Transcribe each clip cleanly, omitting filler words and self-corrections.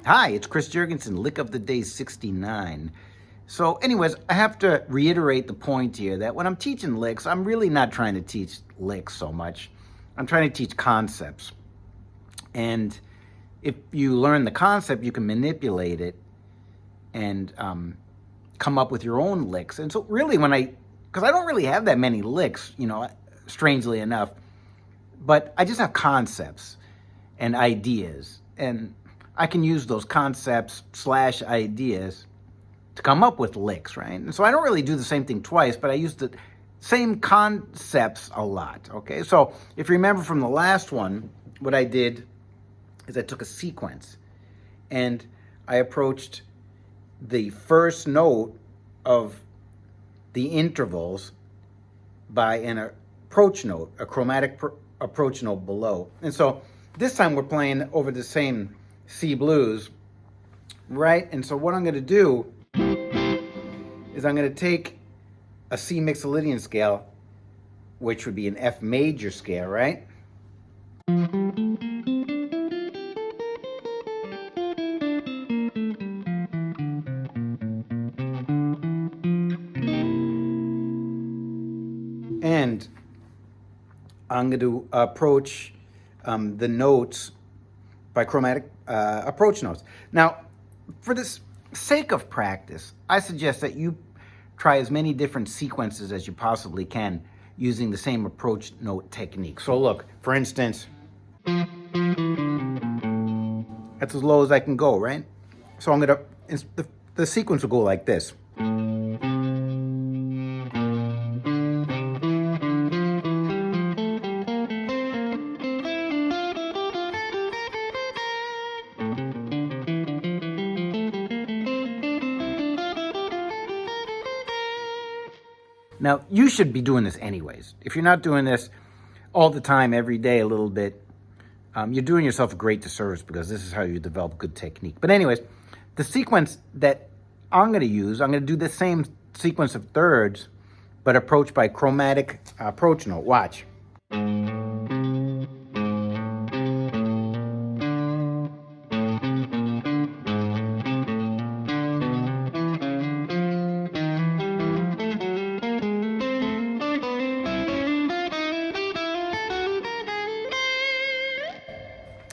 Hi, it's Chris Jurgensen, Lick of the Day 69. So anyways, I have to reiterate the point here that when I'm teaching licks, I'm really not trying to teach licks so much. I'm trying to teach concepts. And if you learn the concept, you can manipulate it and come up with your own licks. And so really because I don't really have that many licks, strangely enough, but I just have concepts and ideas. And I can use those concepts / ideas to come up with licks, right? And so I don't really do the same thing twice, but I use the same concepts a lot, okay? So if you remember from the last one, what I did is I took a sequence and I approached the first note of the intervals by an approach note, a chromatic approach note below. And so this time we're playing over the same C blues, right? And so what I'm going to do is I'm going to take a C mixolydian scale, which would be an F major scale, right? And I'm going to approach the notes by chromatic approach notes. Now, for this sake of practice, I suggest that you try as many different sequences as you possibly can using the same approach note technique. So look, for instance, that's as low as I can go, right? So I'm going to, the sequence will go like this. Now, you should be doing this anyways. If you're not doing this all the time, every day, a little bit, you're doing yourself a great disservice because this is how you develop good technique. But anyways, the sequence that I'm going to use, I'm going to do the same sequence of thirds, but approached by chromatic approach note. Watch.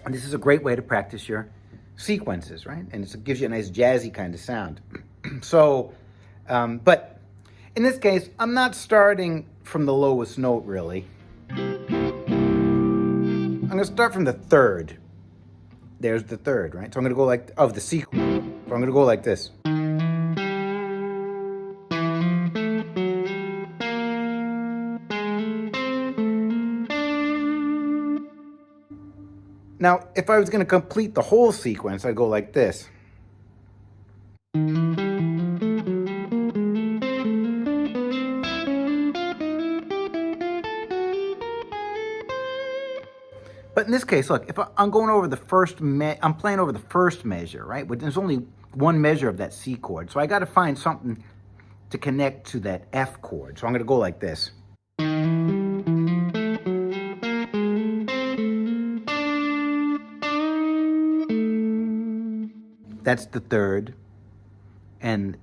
And this is a great way to practice your sequences, right? And it gives you a nice jazzy kind of sound. So, but in this case, I'm not starting from the lowest note, really. I'm going to start from the third. There's the third, right? So I'm going to go like, of the sequence. So I'm going to go like this. Now, if I was going to complete the whole sequence, I'd go like this. But in this case, look, if I'm going over the first, I'm playing over the first measure, right? But there's only one measure of that C chord. So I got to find something to connect to that F chord. So I'm going to go like this. That's the third and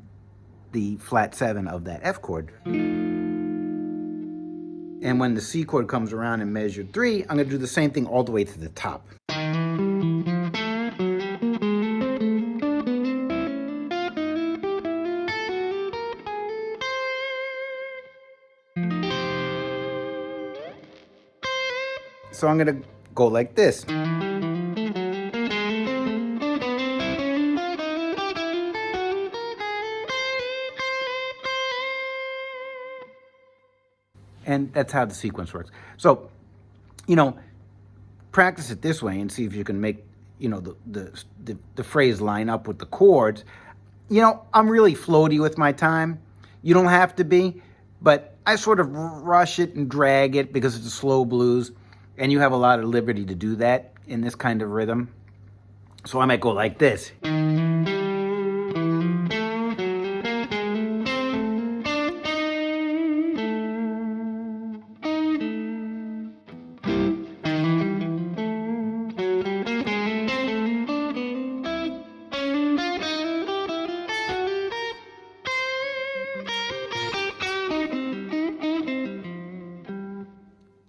the flat 7 of that F chord. And when the C chord comes around in measure 3, I'm going to do the same thing all the way to the top. So I'm going to go like this. And that's how the sequence works. So, practice it this way and see if you can make, the phrase line up with the chords. I'm really floaty with my time. You don't have to be, but I sort of rush it and drag it because it's a slow blues, and you have a lot of liberty to do that in this kind of rhythm. So I might go like this.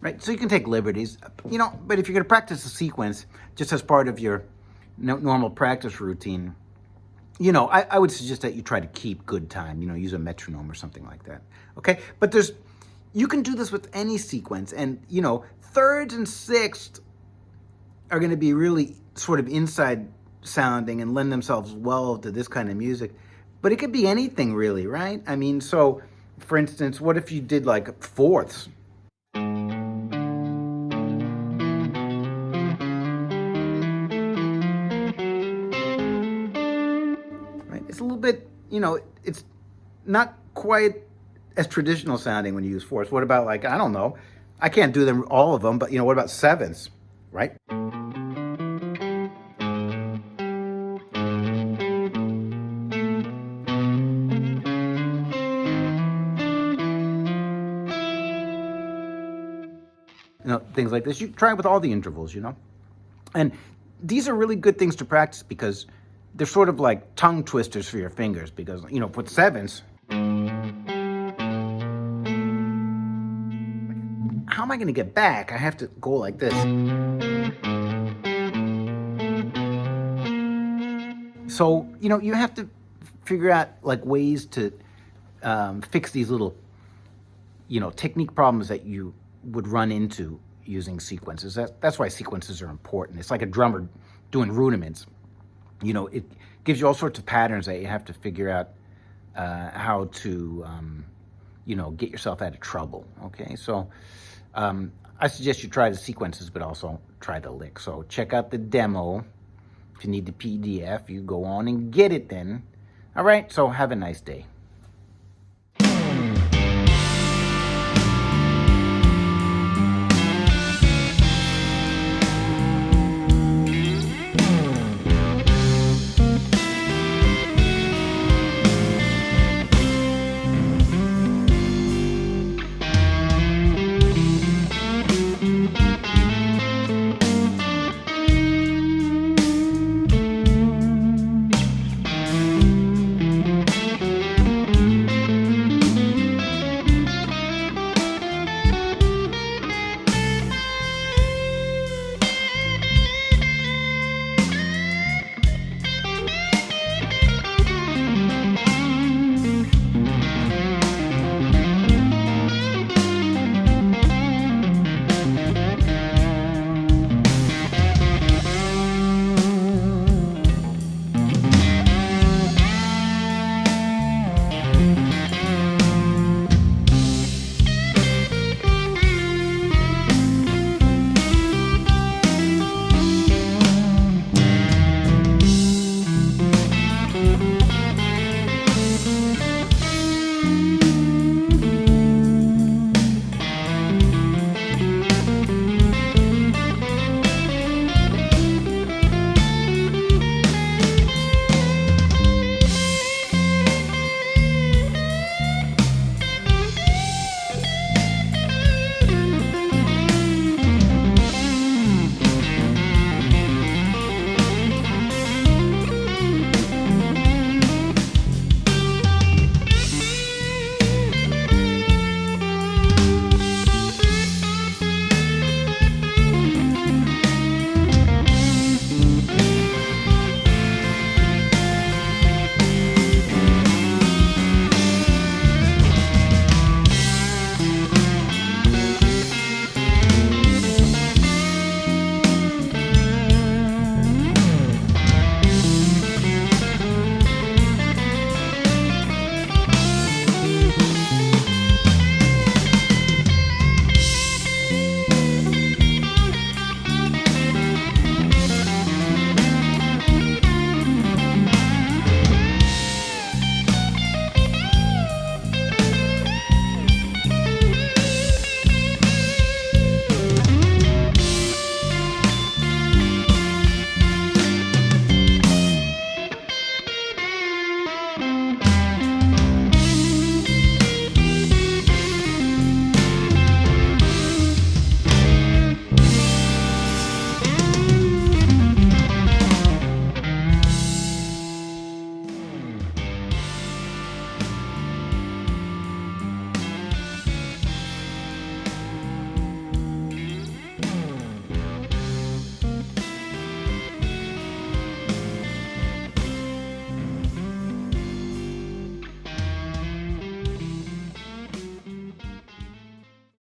right? So you can take liberties, but if you're going to practice a sequence just as part of your normal practice routine, I would suggest that you try to keep good time, use a metronome or something like that, okay? But you can do this with any sequence, and, thirds and sixths are going to be really sort of inside sounding and lend themselves well to this kind of music. But it could be anything really, right? I mean, so, for instance, what if you did like fourths? Right? It's a little bit, it's not quite as traditional sounding when you use fourths. What about, like, I don't know, I can't do them, all of them, but, what about sevenths, right? Things like this. You try it with all the intervals, And these are really good things to practice because they're sort of like tongue twisters for your fingers because, with sevenths, how am I going to get back? I have to go like this. So, you have to figure out like ways to fix these little, technique problems that you would run into using sequences. That's why sequences are important. It's like a drummer doing rudiments. It gives you all sorts of patterns that you have to figure out how to, get yourself out of trouble, okay? So I suggest you try the sequences, but also try the lick. So check out the demo. If you need the PDF, you go on and get it then. All right, so have a nice day.